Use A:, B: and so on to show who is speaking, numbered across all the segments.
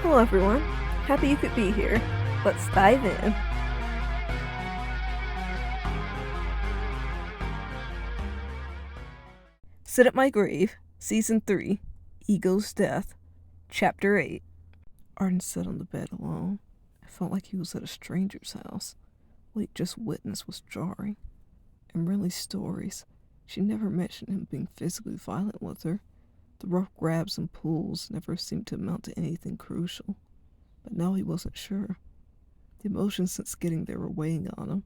A: Hello everyone, happy you could be here. Let's dive in. Sit at My Grave, Season 3, Ego's Death, Chapter 8. Arden sat on the bed alone. It felt like he was at a stranger's house. What he just witnessed was jarring. In Renly's stories, she never mentioned him being physically violent with her. The rough grabs and pulls never seemed to amount to anything crucial. But now he wasn't sure. The emotions since getting there were weighing on him.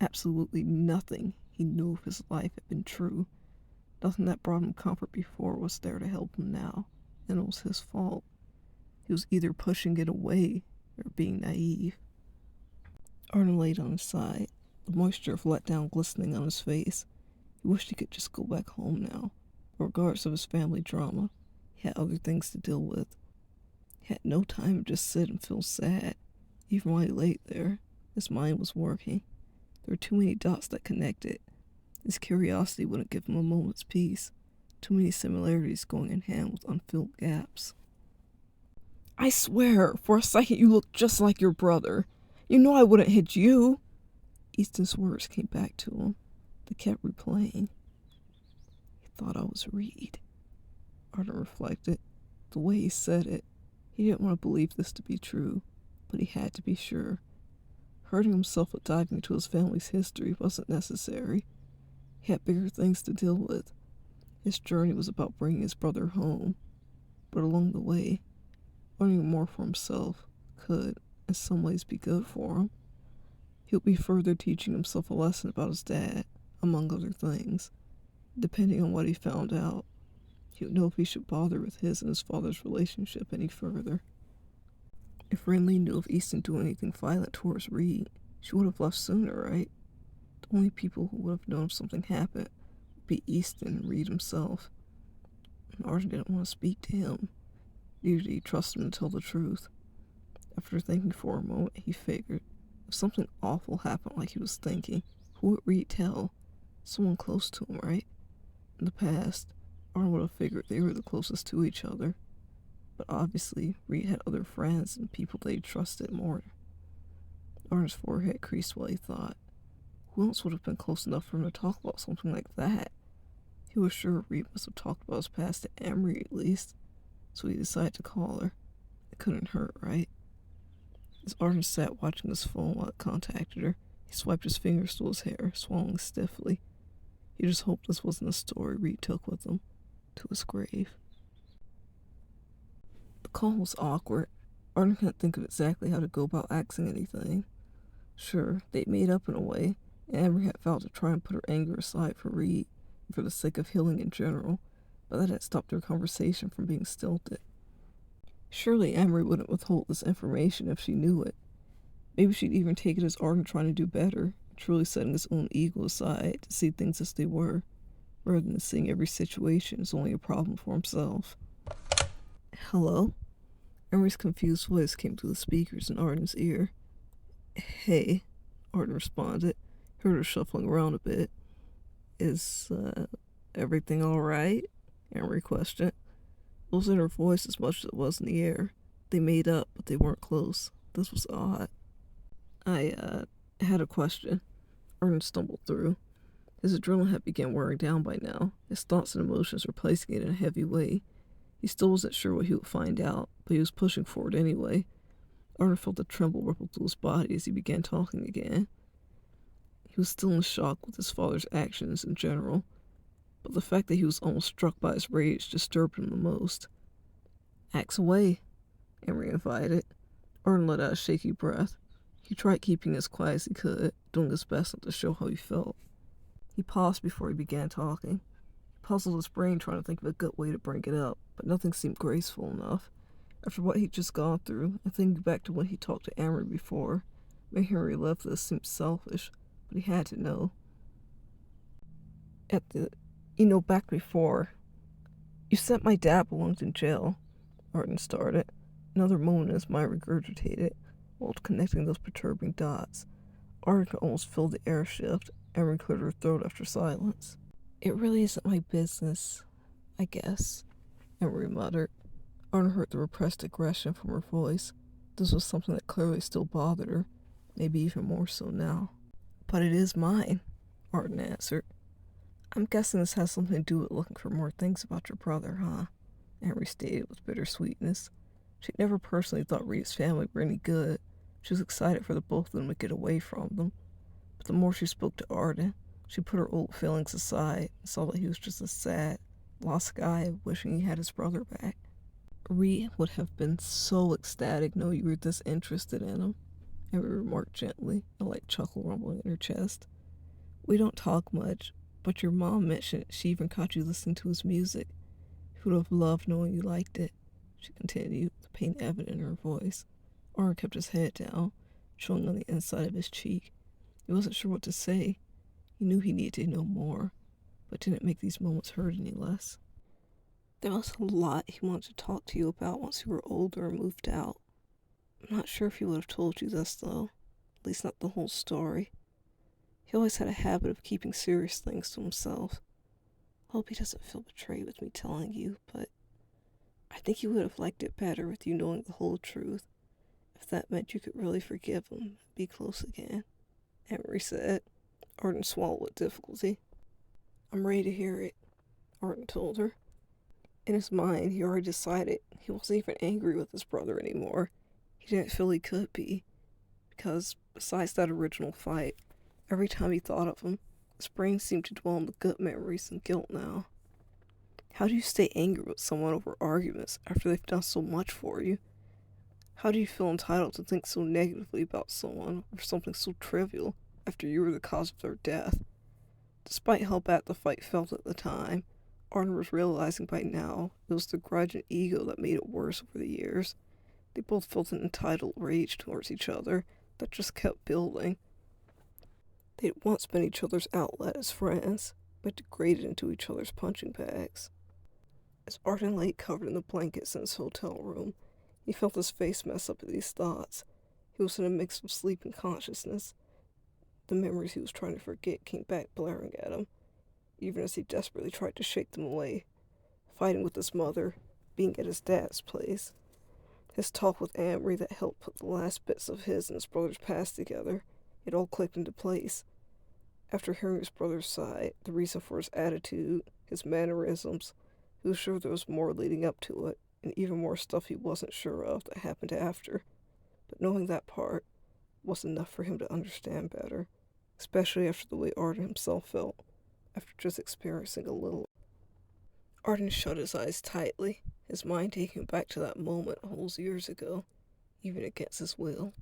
A: Absolutely nothing he knew of his life had been true. Nothing that brought him comfort before was there to help him now, and it was his fault. He was either pushing it away or being naive. Arden laid on his side, the moisture of letdown glistening on his face. He wished he could just go back home now. Regardless of his family drama, he had other things to deal with. He had no time to just sit and feel sad. Even while he lay there, his mind was working. There were too many dots that connected. His curiosity wouldn't give him a moment's peace. Too many similarities going in hand with unfilled gaps. I swear, for a second you looked just like your brother. You know I wouldn't hit you. Easton's words came back to him. They kept replaying. He thought I was Reed. Arden reflected. The way he said it, he didn't want to believe this to be true, but he had to be sure. Hurting himself with diving into his family's history wasn't necessary. He had bigger things to deal with. His journey was about bringing his brother home. But along the way, learning more for himself could, in some ways, be good for him. He'll be further teaching himself a lesson about his dad, among other things. Depending on what he found out, he would know if he should bother with his and his father's relationship any further. If Renly knew of Easton doing anything violent towards Reed, she would have left sooner, right? The only people who would have known if something happened would be Easton and Reed himself. And Arden didn't want to speak to him. Neither did he trust him to tell the truth. After thinking for a moment, he figured, if something awful happened like he was thinking, who would Reed tell? Someone close to him, right? In the past, Arden would have figured they were the closest to each other. But obviously, Reed had other friends and people they trusted more. Arden's forehead creased while he thought. Who else would have been close enough for him to talk about something like that? He was sure Reed must have talked about his past to Emery at least, so he decided to call her. It couldn't hurt, right? As Arden sat watching his phone while it contacted her, he swiped his fingers through his hair, swallowing stiffly. He just hoped this wasn't a story Reed took with him to his grave. The call was awkward. Arden couldn't think of exactly how to go about asking anything. Sure, they'd made up in a way, and Emery had vowed to try and put her anger aside for Reed, and for the sake of healing in general, but that had stopped their conversation from being stilted. Surely Emery wouldn't withhold this information if she knew it. Maybe she'd even take it as Arden trying to do better, truly setting his own ego aside to see things as they were, rather than seeing every situation as only a problem for himself. Hello? Emery's confused voice came through the speakers in Arden's ear. Hey, Arden responded. Heard her shuffling around a bit. Is, everything alright? Emery questioned. It was in her voice as much as it was in the air. They made up, but they weren't close. This was odd. I had a question. Arden stumbled through. His adrenaline had begun wearing down by now. His thoughts and emotions were placing it in a heavy way. He still wasn't sure what he would find out, but he was pushing forward anyway. Arden felt a tremble ripple through his body as he began talking again. He was still in shock with his father's actions in general, but the fact that he was almost struck by his rage disturbed him the most. Axe away, Emery invited. Arden let out a shaky breath. He tried keeping as quiet as he could, doing his best not to show how he felt. He paused before he began talking. He puzzled his brain trying to think of a good way to bring it up, but nothing seemed graceful enough. After what he'd just gone through, and thinking back to when he talked to Emery before, making her relive this seemed selfish, but he had to know. Back before, you said my dad belonged in jail, Arden started. Another moment his mind regurgitated, while connecting those perturbing dots. Arden could almost feel the air shift. Emery cleared her throat after silence. It really isn't my business, I guess, Emery muttered. Arden heard the repressed aggression from her voice. This was something that clearly still bothered her, maybe even more so now. But it is mine, Arden answered. I'm guessing this has something to do with looking for more things about your brother, huh? Emery stated with bitter sweetness. She'd never personally thought Reed's family were any good. She was excited for the both of them to get away from them. But the more she spoke to Arden, she put her old feelings aside and saw that he was just a sad, lost guy wishing he had his brother back. Reed would have been so ecstatic knowing you were this interested in him, Emery remarked gently, a light chuckle rumbling in her chest. We don't talk much, but your mom mentioned she even caught you listening to his music. He would have loved knowing you liked it, she continued, the pain evident in her voice. Arden kept his head down, showing on the inside of his cheek. He wasn't sure what to say. He knew he needed to know more, but didn't make these moments hurt any less. There was a lot he wanted to talk to you about once you were older and moved out. I'm not sure if he would have told you this, though. At least not the whole story. He always had a habit of keeping serious things to himself. I hope he doesn't feel betrayed with me telling you, but I think he would have liked it better with you knowing the whole truth, if that meant you could really forgive him and be close again, Emery said. Arden swallowed with difficulty. I'm ready to hear it, Arden told her. In his mind, he already decided he wasn't even angry with his brother anymore. He didn't feel he could be, because besides that original fight, every time he thought of him, his brain seemed to dwell on the good memories and guilt now. How do you stay angry with someone over arguments after they've done so much for you? How do you feel entitled to think so negatively about someone or something so trivial after you were the cause of their death? Despite how bad the fight felt at the time, Arden was realizing by now it was the grudge and ego that made it worse over the years. They both felt an entitled rage towards each other that just kept building. They'd once been each other's outlet as friends, but degraded into each other's punching bags. As Arden lay covered in the blankets in his hotel room, he felt his face mess up at these thoughts. He was in a mix of sleep and consciousness. The memories he was trying to forget came back blaring at him, even as he desperately tried to shake them away. Fighting with his mother, being at his dad's place, his talk with Emery that helped put the last bits of his and his brother's past together, it all clicked into place. After hearing his brother's side, the reason for his attitude, his mannerisms, he was sure there was more leading up to it, and even more stuff he wasn't sure of that happened after. But knowing that part was enough for him to understand better, especially after the way Arden himself felt, after just experiencing a little. Arden shut his eyes tightly, his mind taking him back to that moment all those years ago, even against his will.